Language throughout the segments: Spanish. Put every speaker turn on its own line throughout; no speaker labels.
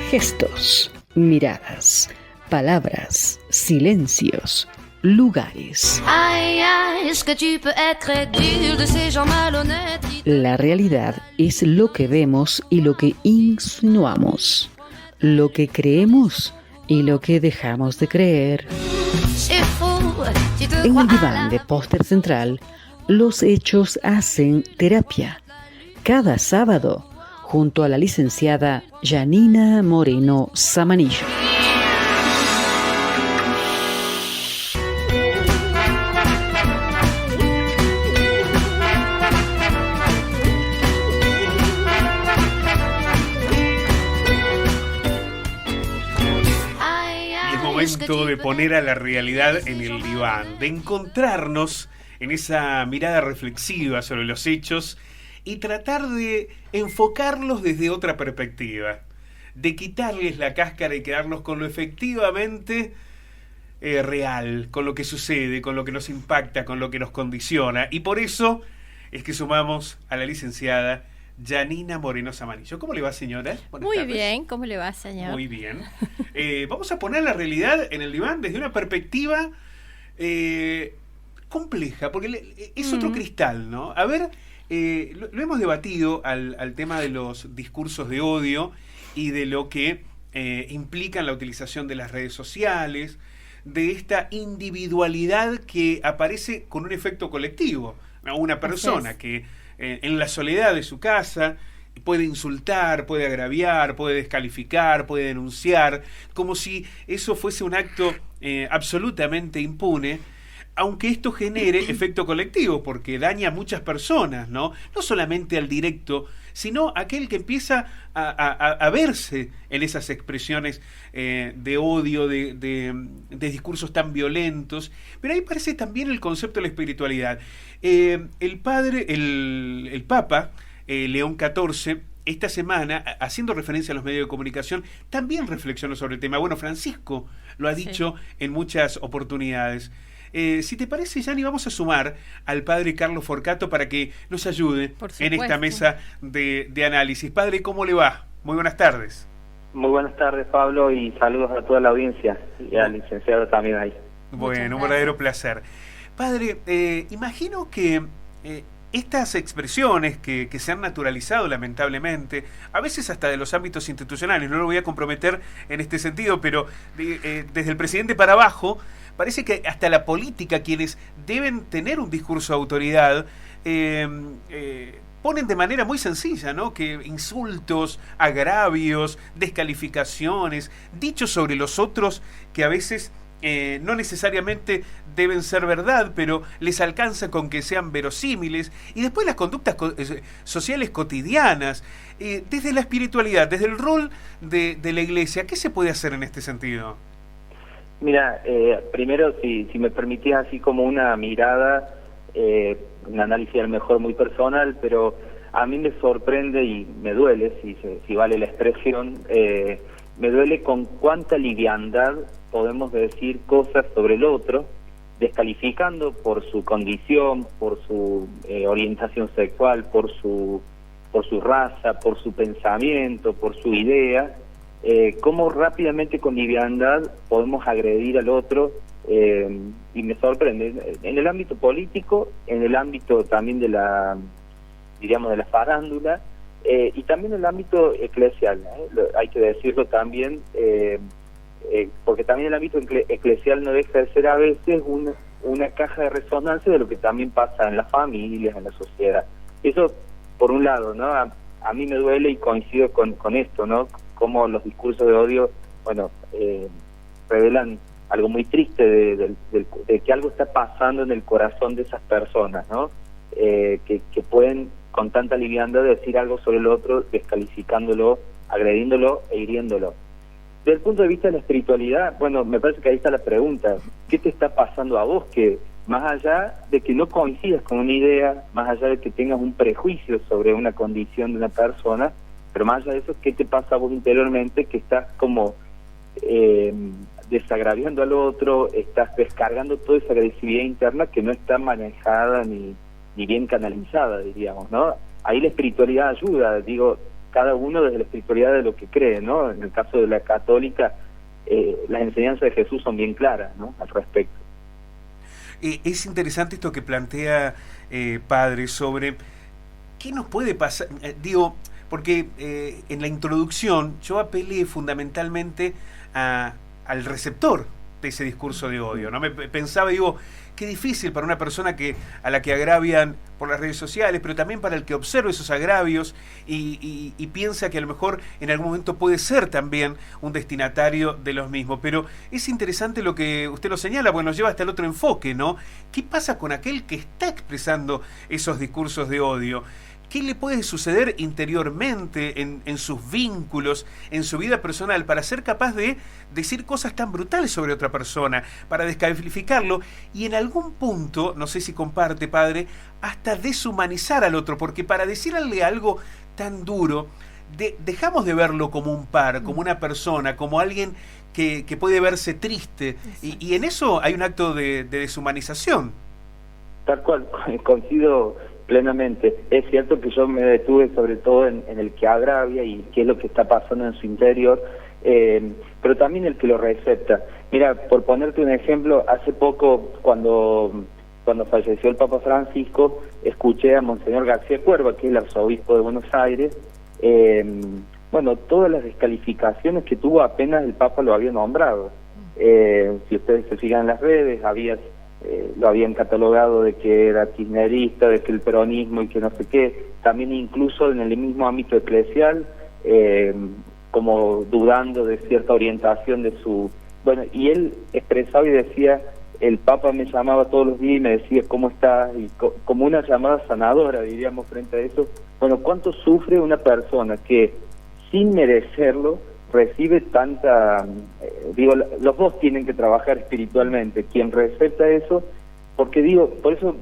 Gestos, miradas, palabras, silencios, lugares. La realidad es lo que vemos y lo que insinuamos, lo que creemos y lo que dejamos de creer. En el diván de Póster Central, los hechos hacen terapia. Cada sábado, junto a la licenciada Janina Moreno Samanillo.
Momento de poner a la realidad en el diván, de encontrarnos en esa mirada reflexiva sobre los hechos y tratar de enfocarlos desde otra perspectiva, de quitarles la cáscara y quedarnos con lo efectivamente real, con lo que sucede, con lo que nos impacta, con lo que nos condiciona. Y por eso es que sumamos a la licenciada Janina Moreno Samanillo. ¿Cómo le va, señora?
Muy tardes. Bien, ¿cómo le va, señor?
Muy bien. Vamos a poner la realidad en el diván desde una perspectiva compleja, porque es otro cristal, ¿no? A ver, lo hemos debatido al tema de los discursos de odio y de lo que implican la utilización de las redes sociales, de esta individualidad que aparece con un efecto colectivo, ¿no? Una persona que en la soledad de su casa puede insultar, puede agraviar, puede descalificar, puede denunciar, como si eso fuese un acto absolutamente impune, aunque esto genere efecto colectivo, porque daña a muchas personas, ¿no? No solamente al directo, sino aquel que empieza a verse en esas expresiones de odio, de discursos tan violentos. Pero ahí aparece también el concepto de la espiritualidad. El Papa León XIV, esta semana, haciendo referencia a los medios de comunicación, también reflexionó sobre el tema. Bueno, Francisco lo ha dicho en muchas oportunidades. Si te parece, Yanni, vamos a sumar al padre Carlos Forcato para que nos ayude en esta mesa de análisis. Padre, ¿cómo le va? Muy buenas tardes.
Muy buenas tardes, Pablo, y saludos a toda la audiencia y al licenciado también ahí.
Bueno, un verdadero placer. Padre, imagino que estas expresiones que se han naturalizado lamentablemente, a veces hasta de los ámbitos institucionales, no lo voy a comprometer en este sentido, pero desde el presidente para abajo, parece que hasta la política, quienes deben tener un discurso de autoridad, ponen de manera muy sencilla, ¿no? Que insultos, agravios, descalificaciones, dichos sobre los otros que a veces no necesariamente deben ser verdad, pero les alcanza con que sean verosímiles, y después las conductas sociales cotidianas, desde la espiritualidad, desde el rol de la Iglesia. ¿Qué se puede hacer en este sentido?
Mira, primero, si me permitís así como una mirada, un análisis a lo mejor muy personal, pero a mí me sorprende y me duele, si vale la expresión, me duele con cuánta liviandad podemos decir cosas sobre el otro, descalificando por su condición, por su orientación sexual, por su raza, por su pensamiento, por su idea, cómo rápidamente con liviandad podemos agredir al otro, y me sorprende en el ámbito político, en el ámbito también de la, diríamos, de la farándula, y también en el ámbito eclesial, hay que decirlo también, porque también el ámbito eclesial no deja de ser a veces una caja de resonancia de lo que también pasa en las familias, en la sociedad. Eso por un lado, ¿no? A mí me duele y coincido con esto, ¿no? Cómo los discursos de odio, bueno, revelan algo muy triste de que algo está pasando en el corazón de esas personas, ¿no? Que pueden con tanta liviandad decir algo sobre el otro, descalificándolo, agrediéndolo e hiriéndolo. Desde el punto de vista de la espiritualidad, bueno, me parece que ahí está la pregunta. ¿Qué te está pasando a vos? Que más allá de que no coincidas con una idea, más allá de que tengas un prejuicio sobre una condición de una persona, pero más allá de eso, ¿qué te pasa a vos interiormente? Que estás como desagraviando al otro, estás descargando toda esa agresividad interna que no está manejada ni bien canalizada, diríamos, ¿no? Ahí la espiritualidad ayuda, digo, cada uno desde la espiritualidad de lo que cree, ¿no? En el caso de la católica, las enseñanzas de Jesús son bien claras, ¿no?, al respecto.
Es interesante esto que plantea padre sobre qué nos puede pasar, digo, porque en la introducción yo apelé fundamentalmente al receptor de ese discurso de odio, ¿no? Me pensaba, digo, qué difícil para una persona a la que agravian por las redes sociales, pero también para el que observa esos agravios y piensa que a lo mejor en algún momento puede ser también un destinatario de los mismos. Pero es interesante lo que usted lo señala, porque nos lleva hasta el otro enfoque, ¿no? ¿Qué pasa con aquel que está expresando esos discursos de odio? ¿Qué le puede suceder interiormente en sus vínculos, en su vida personal, para ser capaz de decir cosas tan brutales sobre otra persona, para descalificarlo y en algún punto, no sé si comparte, padre, hasta deshumanizar al otro? Porque para decirle algo tan duro, dejamos de verlo como un par, como una persona, como alguien que puede verse triste, y en eso hay un acto de deshumanización.
Tal cual, coincido plenamente. Es cierto que yo me detuve sobre todo en el que agravia y qué es lo que está pasando en su interior, pero también el que lo recepta. Mira, por ponerte un ejemplo, hace poco cuando falleció el Papa Francisco, escuché a Monseñor García Cuerva, que es el arzobispo de Buenos Aires, bueno, todas las descalificaciones que tuvo apenas el Papa lo había nombrado. Si ustedes se fijan en las redes, lo habían catalogado de que era kirchnerista, de que el peronismo y que no sé qué, también incluso en el mismo ámbito eclesial, como dudando de cierta orientación de su... Bueno, y él expresaba y decía, el Papa me llamaba todos los días y me decía cómo estás, y como una llamada sanadora, diríamos, frente a eso. Bueno, ¿cuánto sufre una persona que sin merecerlo recibe tanta... digo, los dos tienen que trabajar espiritualmente, quien recepta eso, porque digo, por eso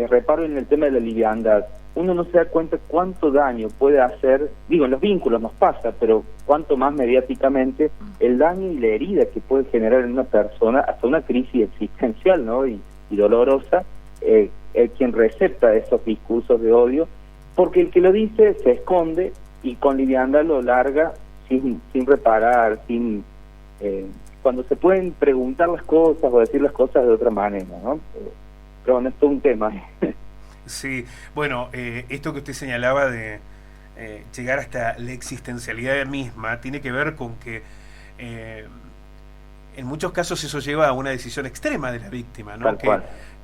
reparo en el tema de la liviandad. Uno no se da cuenta cuánto daño puede hacer, digo, en los vínculos nos pasa, pero cuánto más mediáticamente el daño y la herida que puede generar en una persona, hasta una crisis existencial, ¿no?, y dolorosa, quien recepta esos discursos de odio, porque el que lo dice se esconde y con liviandad lo larga sin reparar, cuando se pueden preguntar las cosas o decir las cosas de otra manera, ¿no? Pero bueno, esto es un tema.
Sí, bueno, esto que usted señalaba de llegar hasta la existencialidad misma tiene que ver con que en muchos casos eso lleva a una decisión extrema de la víctima, ¿no?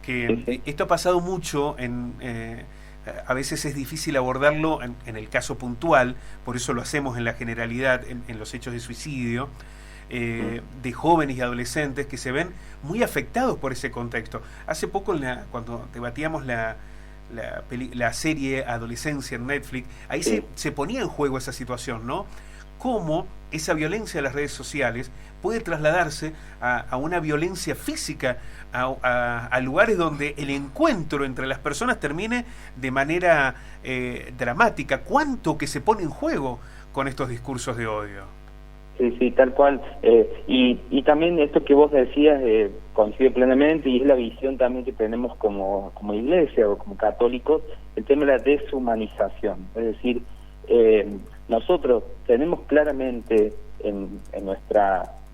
Que esto ha pasado mucho a veces es difícil abordarlo en el caso puntual, por eso lo hacemos en la generalidad, en los hechos de suicidio, de jóvenes y adolescentes que se ven muy afectados por ese contexto. Hace poco, cuando debatíamos la serie Adolescencia en Netflix, ahí se ponía en juego esa situación, ¿no? Cómo esa violencia de las redes sociales puede trasladarse a una violencia física, a lugares donde el encuentro entre las personas termine de manera dramática. ¿Cuánto que se pone en juego con estos discursos de odio?
Sí, tal cual. Y también esto que vos decías coincide plenamente, y es la visión también que tenemos como iglesia o como católicos, el tema de la deshumanización. Es decir, nosotros tenemos claramente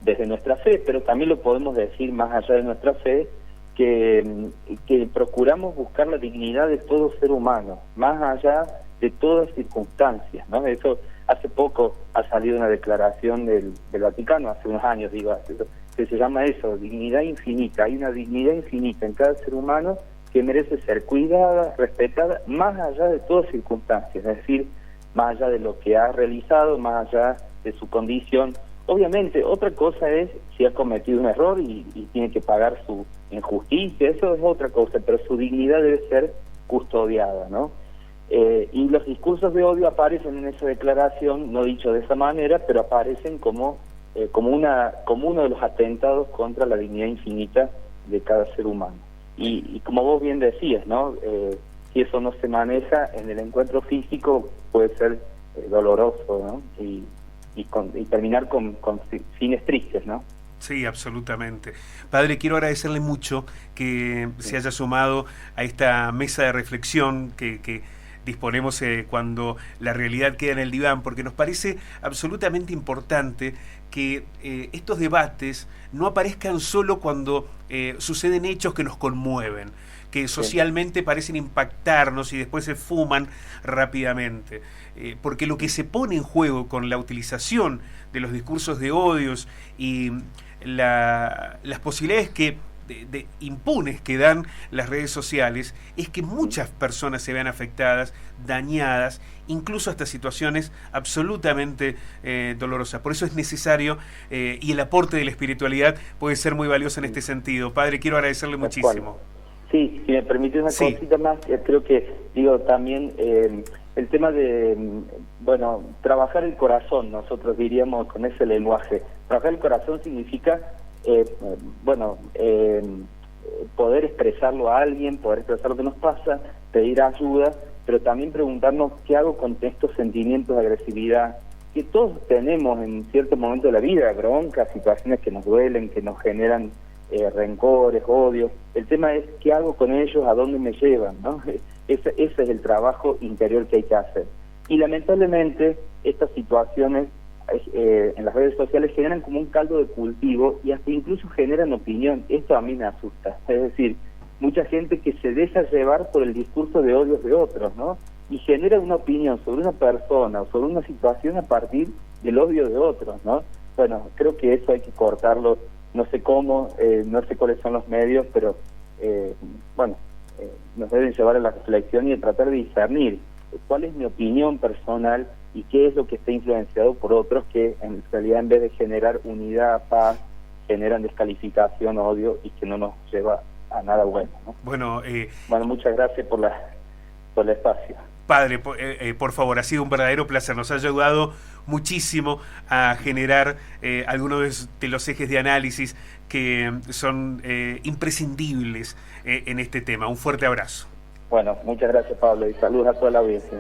desde nuestra fe, pero también lo podemos decir más allá de nuestra fe, que procuramos buscar la dignidad de todo ser humano, más allá de todas circunstancias, ¿no? Eso, hace poco ha salido una declaración del Vaticano, hace unos años, digo, que se llama eso, dignidad infinita. Hay una dignidad infinita en cada ser humano que merece ser cuidada, respetada, más allá de todas circunstancias, es decir, más allá de lo que ha realizado, más allá de su condición. Obviamente, otra cosa es si ha cometido un error y tiene que pagar su injusticia, eso es otra cosa, pero su dignidad debe ser custodiada, ¿no? Y los discursos de odio aparecen en esa declaración, no dicho de esa manera, pero aparecen como uno de los atentados contra la dignidad infinita de cada ser humano. Y como vos bien decías, ¿no? Si eso no se maneja en el encuentro físico, puede ser doloroso, ¿no? Y terminar con fines tristes, ¿no?
Sí, absolutamente. Padre, quiero agradecerle mucho que se haya sumado a esta mesa de reflexión que disponemos cuando la realidad queda en el diván, porque nos parece absolutamente importante que estos debates no aparezcan solo cuando suceden hechos que nos conmueven, que socialmente parecen impactarnos y después se fuman rápidamente. Porque lo que se pone en juego con la utilización de los discursos de odios y las posibilidades de impunes que dan las redes sociales es que muchas personas se vean afectadas, dañadas, incluso hasta situaciones absolutamente dolorosas. Por eso es necesario y el aporte de la espiritualidad puede ser muy valioso en este sentido. Padre, quiero agradecerle muchísimo.
Sí, si me permite una cosita más, creo que, también el tema de, trabajar el corazón, nosotros diríamos con ese lenguaje. Trabajar el corazón significa, poder expresarlo a alguien, poder expresar lo que nos pasa, pedir ayuda, pero también preguntarnos qué hago con estos sentimientos de agresividad que todos tenemos en cierto momento de la vida, broncas, situaciones que nos duelen, que nos generan rencores, odios. El tema es qué hago con ellos, a dónde me llevan, ¿no? Ese es el trabajo interior que hay que hacer. Y lamentablemente estas situaciones en las redes sociales generan como un caldo de cultivo y hasta incluso generan opinión. Esto a mí me asusta. Es decir, mucha gente que se deja llevar por el discurso de odios de otros, ¿no? Y genera una opinión sobre una persona o sobre una situación a partir del odio de otros, ¿no? Bueno, creo que eso hay que cortarlo. No sé cómo, no sé cuáles son los medios, pero nos deben llevar a la reflexión y a tratar de discernir cuál es mi opinión personal y qué es lo que está influenciado por otros que en realidad en vez de generar unidad, paz, generan descalificación, odio y que no nos lleva a nada bueno, ¿no?
Bueno,
muchas gracias por el espacio.
Padre, por favor, ha sido un verdadero placer. Nos ha ayudado muchísimo a generar algunos de los ejes de análisis que son imprescindibles en este tema. Un fuerte abrazo.
Bueno, muchas gracias, Pablo, y saludos a toda la audiencia.